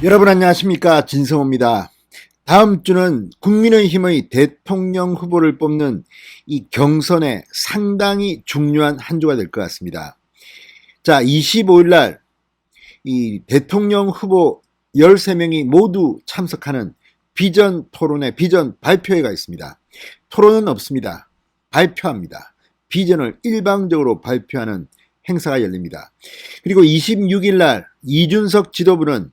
여러분 안녕하십니까, 진성호입니다. 다음 주는 국민의힘의 대통령 후보를 뽑는 이 경선에 상당히 중요한 한 주가 될 것 같습니다. 자, 25일 날 이 대통령 후보 13명이 모두 참석하는 비전 토론회, 비전 발표회가 있습니다. 토론은 없습니다. 발표합니다. 비전을 일방적으로 발표하는 행사가 열립니다. 그리고 26일 날 이준석 지도부는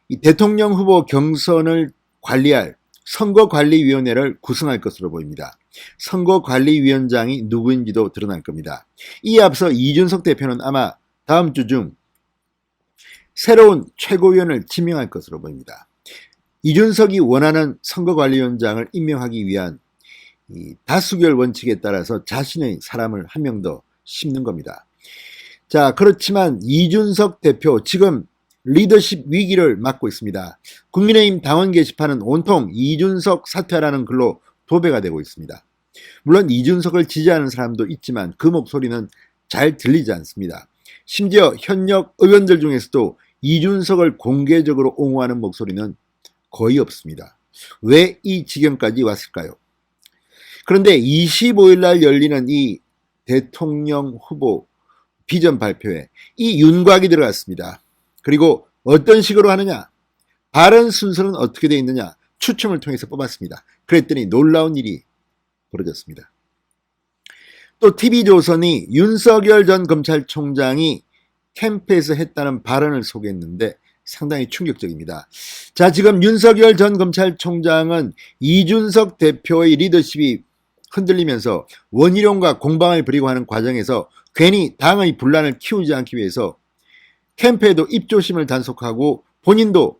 이 대통령 후보 경선을 관리할 선거관리위원회를 구성할 것으로 보입니다. 선거관리위원장이 누구인지도 드러날 겁니다. 이에 앞서 이준석 대표는 아마 다음 주 중 새로운 최고위원을 지명할 것으로 보입니다. 이준석이 원하는 선거관리위원장을 임명하기 위한 이 다수결 원칙에 따라서 자신의 사람을 한 명 더 심는 겁니다. 자, 그렇지만 이준석 대표 지금 리더십 위기를 맞고 있습니다. 국민의힘 당원 게시판은 온통 이준석 사퇴하라는 글로 도배가 되고 있습니다. 물론 이준석을 지지하는 사람도 있지만 그 목소리는 잘 들리지 않습니다. 심지어 현역 의원들 중에서도 이준석을 공개적으로 옹호하는 목소리는 거의 없습니다. 왜 이 지경까지 왔을까요? 그런데 25일 날 열리는 이 대통령 후보 비전 발표회, 이 윤곽이 들어갔습니다. 그리고 어떤 식으로 하느냐, 발언 순서는 어떻게 되어 있느냐, 추첨을 통해서 뽑았습니다. 그랬더니 놀라운 일이 벌어졌습니다. 또 TV조선이 윤석열 전 검찰총장이 캠프에서 했다는 발언을 소개했는데 상당히 충격적입니다. 자, 지금 윤석열 전 검찰총장은 이준석 대표의 리더십이 흔들리면서 원희룡과 공방을 벌이고 하는 과정에서 괜히 당의 분란을 키우지 않기 위해서 캠프에도 입조심을 단속하고 본인도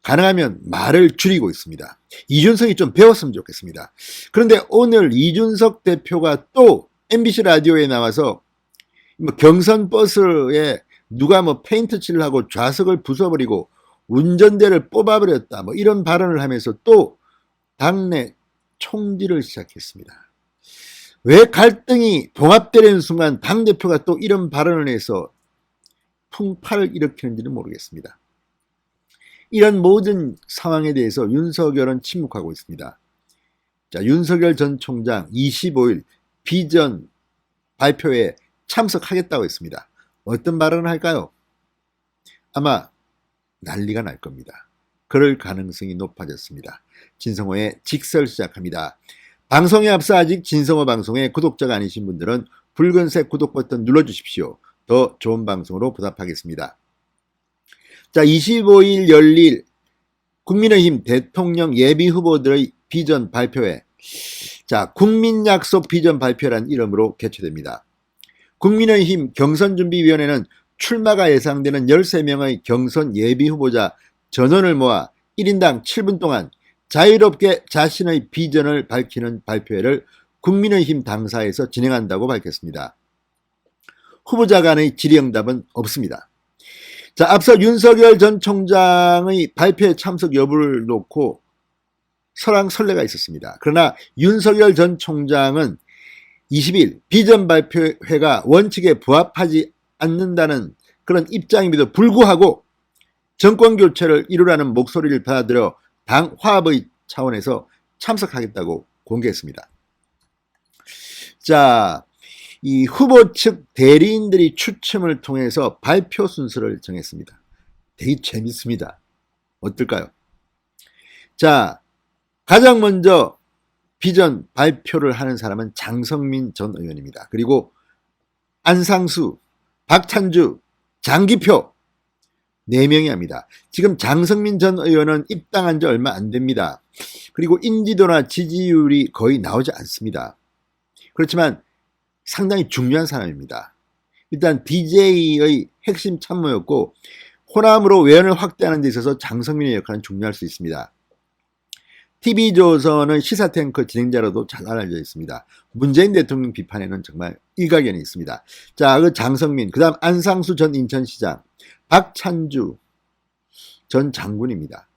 가능하면 말을 줄이고 있습니다. 이준석이 좀 배웠으면 좋겠습니다. 그런데 오늘 이준석 대표가 또 MBC 라디오에 나와서 경선 버스에 누가 페인트 칠을 하고 좌석을 부숴버리고 운전대를 뽑아버렸다 이런 발언을 하면서 또 당내 총질을 시작했습니다. 왜 갈등이 봉합되는 순간 당대표가 또 이런 발언을 해서 풍파를 일으키는지는 모르겠습니다. 이런 모든 상황에 대해서 윤석열은 침묵하고 있습니다. 자, 윤석열 전 총장 25일 비전 발표에 참석하겠다고 했습니다. 어떤 발언을 할까요? 아마 난리가 날 겁니다. 그럴 가능성이 높아졌습니다. 진성호의 직설 시작합니다. 방송에 앞서 아직 진성호 방송의 구독자가 아니신 분들은 붉은색 구독 버튼 눌러주십시오. 더 좋은 방송으로 보답하겠습니다. 자, 25일 열릴 국민의힘 대통령 예비 후보들의 비전 발표회. 자, 국민약속 비전 발표라는 이름으로 개최됩니다. 국민의힘 경선준비위원회는 출마가 예상되는 13명의 경선 예비 후보자 전원을 모아 1인당 7분 동안 자유롭게 자신의 비전을 밝히는 발표회를 국민의힘 당사에서 진행한다고 밝혔습니다. 후보자 간의 질의응답은 없습니다. 자, 앞서 윤석열 전 총장의 발표에 참석 여부를 놓고 설왕설래가 있었습니다. 그러나 윤석열 전 총장은 20일 비전 발표회가 원칙에 부합하지 않는다는 그런 입장임에도 불구하고 정권 교체를 이루라는 목소리를 받아들여 당 화합의 차원에서 참석하겠다고 공개했습니다. 자, 이 후보 측 대리인들이 추첨을 통해서 발표 순서를 정했습니다. 되게 재밌습니다. 어떨까요? 자, 가장 먼저 비전 발표를 하는 사람은 장성민 전 의원입니다. 그리고 안상수, 박찬주, 장기표 4명이 합니다. 지금 장성민 전 의원은 입당한 지 얼마 안 됩니다. 그리고 인지도나 지지율이 거의 나오지 않습니다. 그렇지만 상당히 중요한 사람입니다. 일단 DJ의 핵심 참모였고 호남으로 외연을 확대하는 데 있어서 장성민의 역할은 중요할 수 있습니다. TV조선의 시사탱크 진행자로도 잘 알려져 있습니다. 문재인 대통령 비판에는 정말 일가견이 있습니다. 자, 그 장성민, 그 다음 안상수 전 인천시장, 박찬주 전 장군입니다.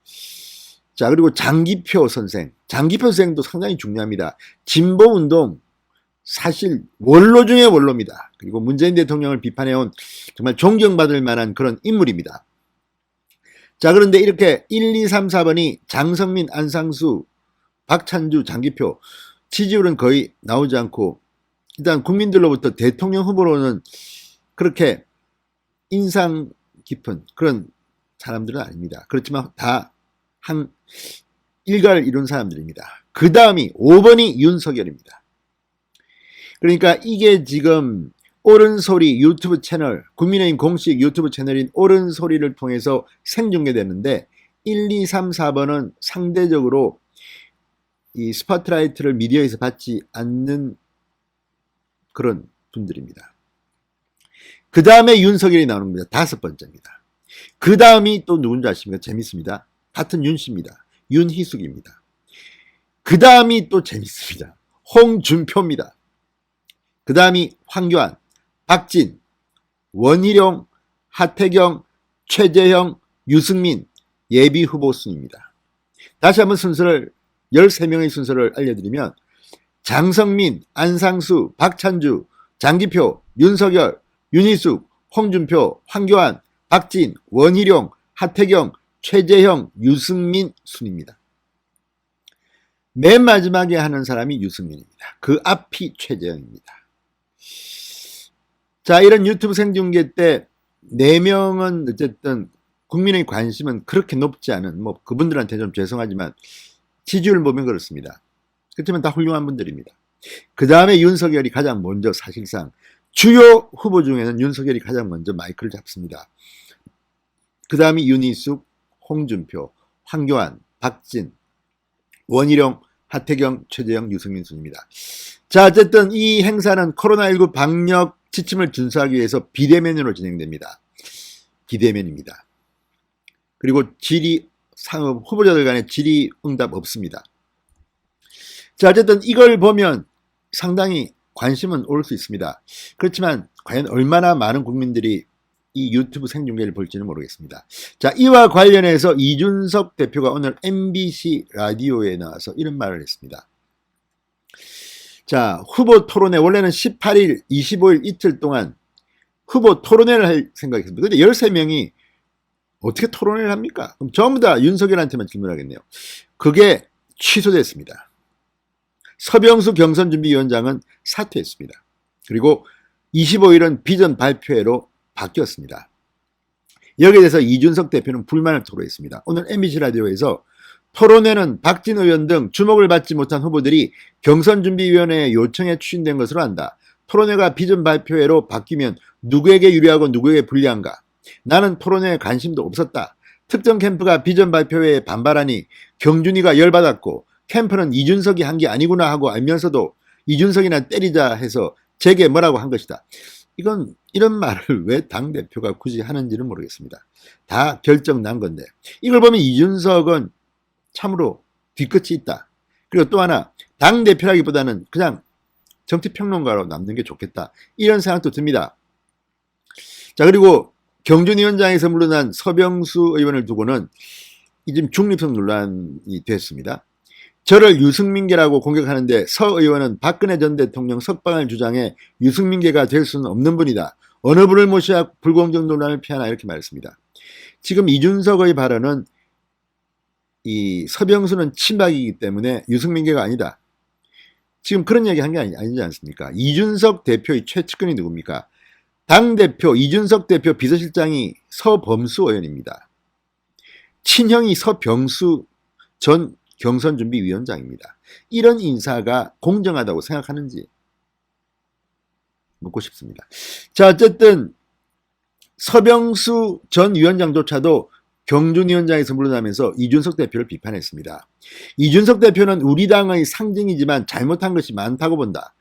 자, 그리고 장기표 선생, 장기표 선생도 상당히 중요합니다. 진보운동 사실 원로 중에 원로입니다. 그리고 문재인 대통령을 비판해온 정말 존경받을 만한 그런 인물입니다. 자, 그런데 이렇게 1, 2, 3, 4번이 장성민, 안상수, 박찬주, 장기표 지지율은 거의 나오지 않고 일단 국민들로부터 대통령 후보로는 그렇게 인상 깊은 그런 사람들은 아닙니다. 그렇지만 다 한 일가를 이룬 사람들입니다. 그 다음이 5번이 윤석열입니다. 그러니까 이게 지금 옳은소리 유튜브 채널, 국민의힘 공식 유튜브 채널인 옳은소리를 통해서 생중계되는데 1, 2, 3, 4번은 상대적으로 이 스포트라이트를 미디어에서 받지 않는 그런 분들입니다. 그 다음에 윤석열이 나오는 겁니다. 5번째입니다. 그 다음이 또 누군지 아십니까? 재밌습니다. 같은 윤씨입니다. 윤희숙입니다. 그 다음이 또 재밌습니다. 홍준표입니다. 그 다음이 황교안, 박진, 원희룡, 하태경, 최재형, 유승민 예비후보 순입니다. 다시 한번 순서를 13명의 순서를 알려드리면 장성민, 안상수, 박찬주, 장기표, 윤석열, 윤희숙, 홍준표, 황교안, 박진, 원희룡, 하태경, 최재형, 유승민 순입니다. 맨 마지막에 하는 사람이 유승민입니다. 그 앞이 최재형입니다. 자, 이런 유튜브 생중계 때 4명은 어쨌든 국민의 관심은 그렇게 높지 않은, 뭐 그분들한테 좀 죄송하지만 지지율 보면 그렇습니다. 그렇지만 다 훌륭한 분들입니다. 그 다음에 윤석열이 가장 먼저 사실상 주요 후보 중에는 윤석열이 가장 먼저 마이크를 잡습니다. 그 다음이 윤희숙, 홍준표, 황교안, 박진, 원희룡, 하태경, 최재형, 유승민 순입니다. 자, 어쨌든 이 행사는 코로나19 방역 지침을 준수하기 위해서 비대면으로 진행됩니다. 비대면입니다. 그리고 후보자들 간의 질의응답 없습니다. 자, 어쨌든 이걸 보면 상당히 관심은 올 수 있습니다. 그렇지만 과연 얼마나 많은 국민들이 이 유튜브 생중계를 볼지는 모르겠습니다. 자, 이와 관련해서 이준석 대표가 오늘 MBC 라디오에 나와서 이런 말을 했습니다. 자, 후보 토론회 원래는 18일, 25일 이틀 동안 후보 토론회를 할 생각이었습니다. 근데 13명이 어떻게 토론회를 합니까? 그럼 전부 다 윤석열한테만 질문하겠네요. 그게 취소됐습니다. 서병수 경선준비위원장은 사퇴했습니다. 그리고 25일은 비전 발표회로 바뀌었습니다. 여기에 대해서 이준석 대표는 불만을 토로했습니다. 오늘 MBC 라디오에서 토론회는 박진 의원 등 주목을 받지 못한 후보들이 경선준비위원회 요청에 추진된 것으로 안다. 토론회가 비전 발표회로 바뀌면 누구에게 유리하고 누구에게 불리한가? 나는 토론회에 관심도 없었다. 특정 캠프가 비전 발표회에 반발하니 경준이가 열받았고 캠프는 이준석이 한 게 아니구나 하고 알면서도 이준석이나 때리자 해서 제게 뭐라고 한 것이다. 이런 말을 왜 당대표가 굳이 하는지는 모르겠습니다. 다 결정 난 건데. 이걸 보면 이준석은 참으로 뒤끝이 있다. 그리고 또 하나, 당대표라기보다는 그냥 정치평론가로 남는 게 좋겠다. 이런 생각도 듭니다. 자, 그리고 경준위원장에서 물러난 서병수 의원을 두고는 지금 중립성 논란이 됐습니다. 저를 유승민계라고 공격하는데 서 의원은 박근혜 전 대통령 석방을 주장해 유승민계가 될 수는 없는 분이다. 어느 분을 모셔야 불공정 논란을 피하나 이렇게 말했습니다. 지금 이준석의 발언은 이 서병수는 친박이기 때문에 유승민계가 아니다. 지금 그런 얘기 한 게 아니지 않습니까? 이준석 대표의 최측근이 누굽니까? 당대표 이준석 대표 비서실장이 서범수 의원입니다. 친형이 서병수 전 경선준비위원장입니다. 이런 인사가 공정하다고 생각하는지 묻고 싶습니다. 자, 어쨌든 서병수 전 위원장조차도 경준위원장에서 물러나면서 이준석 대표를 비판했습니다. 이준석 대표는 우리 당의 상징이지만 잘못한 것이 많다고 본다.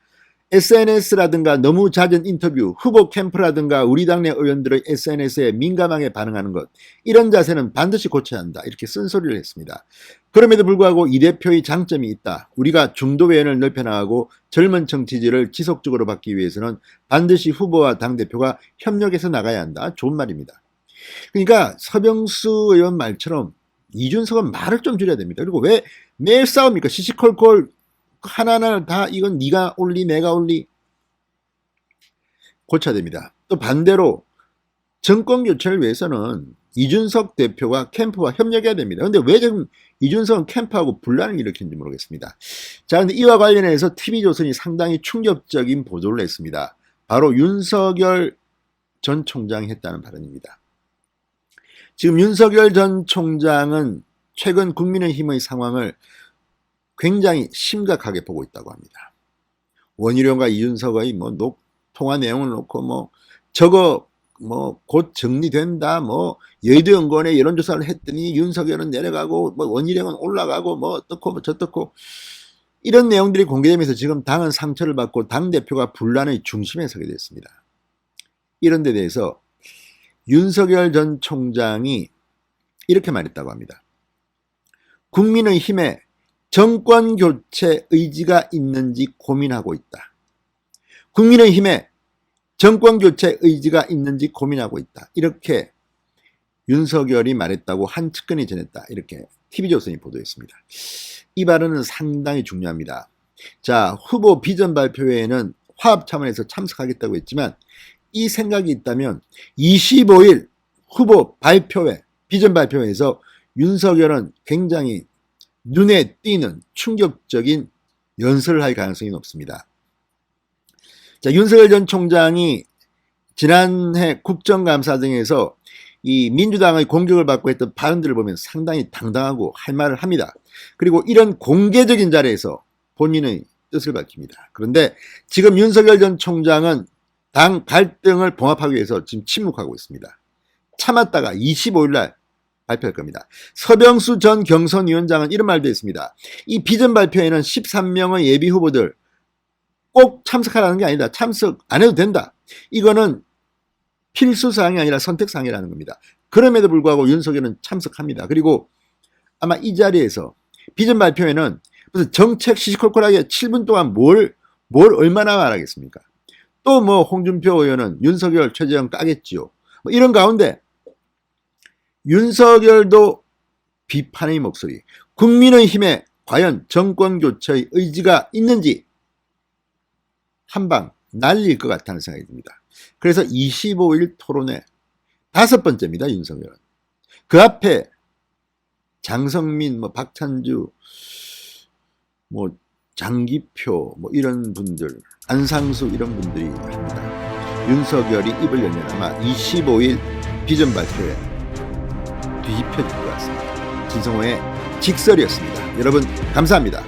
SNS라든가 너무 잦은 인터뷰, 후보 캠프라든가 우리 당내 의원들의 SNS에 민감하게 반응하는 것, 이런 자세는 반드시 고쳐야 한다. 이렇게 쓴소리를 했습니다. 그럼에도 불구하고 이 대표의 장점이 있다. 우리가 중도 외연을 넓혀나가고 젊은 정치지를 지속적으로 받기 위해서는 반드시 후보와 당대표가 협력해서 나가야 한다. 좋은 말입니다. 그러니까 서병수 의원 말처럼 이준석은 말을 좀 줄여야 됩니다. 그리고 왜 매일 싸웁니까? 시시콜콜 하나하나 다 이건 네가 올리 내가 올리 고쳐야 됩니다. 또 반대로 정권 교체를 위해서는 이준석 대표가 캠프와 협력해야 됩니다. 근데 왜 지금 이준석은 캠프하고 분란을 일으키는지 모르겠습니다. 자, 근데 이와 관련해서 TV조선이 상당히 충격적인 보도를 했습니다. 바로 윤석열 전 총장이 했다는 발언입니다. 지금 윤석열 전 총장은 최근 국민의힘의 상황을 굉장히 심각하게 보고 있다고 합니다. 원희룡과 이준석의 통화 내용을 놓고 저거 곧 정리된다, 여의도연구원에 여론조사를 했더니 윤석열은 내려가고 원희룡은 올라가고 어떻고 저떻고 이런 내용들이 공개되면서 지금 당은 상처를 받고 당대표가 분란의 중심에 서게 됐습니다. 이런 데 대해서 윤석열 전 총장이 이렇게 말했다고 합니다. 국민의힘에 정권교체 의지가 있는지 고민하고 있다. 국민의힘에 정권교체 의지가 있는지 고민하고 있다. 이렇게 윤석열이 말했다고 한 측근이 전했다. 이렇게 TV조선이 보도했습니다. 이 발언은 상당히 중요합니다. 자, 후보 비전 발표회에는 화합 차원에서 참석하겠다고 했지만 이 생각이 있다면 25일 후보 발표회, 비전 발표회에서 윤석열은 굉장히 눈에 띄는 충격적인 연설을 할 가능성이 높습니다. 자, 윤석열 전 총장이 지난해 국정감사 등에서 이 민주당의 공격을 받고 했던 발언들을 보면 상당히 당당하고 할 말을 합니다. 그리고 이런 공개적인 자리에서 본인의 뜻을 밝힙니다. 그런데 지금 윤석열 전 총장은 당 갈등을 봉합하기 위해서 지금 침묵하고 있습니다. 참았다가 25일날 발표할 겁니다. 서병수 전 경선위원장은 이런 말도 했습니다. 이 비전 발표에는 13명의 예비 후보들 꼭 참석하라는 게 아니다. 참석 안 해도 된다. 이거는 필수사항이 아니라 선택사항이라는 겁니다. 그럼에도 불구하고 윤석열은 참석합니다. 그리고 아마 이 자리에서 비전 발표에는 무슨 정책 시시콜콜하게 7분 동안 뭘 얼마나 말하겠습니까? 또 홍준표 의원은 윤석열, 최재형 까겠지요. 이런 가운데 윤석열도 비판의 목소리, 국민의힘에 과연 정권교체의 의지가 있는지 한방 날릴 것 같다는 생각이 듭니다. 그래서 25일 토론회 5번째입니다. 윤석열은. 그 앞에 장성민, 박찬주, 장기표 이런 분들, 안상수 이런 분들이 합니다. 윤석열이 입을 열면 아마 25일 비전 발표에 뒤집혀질 것 같습니다. 진성호의 직설이었습니다. 여러분 감사합니다.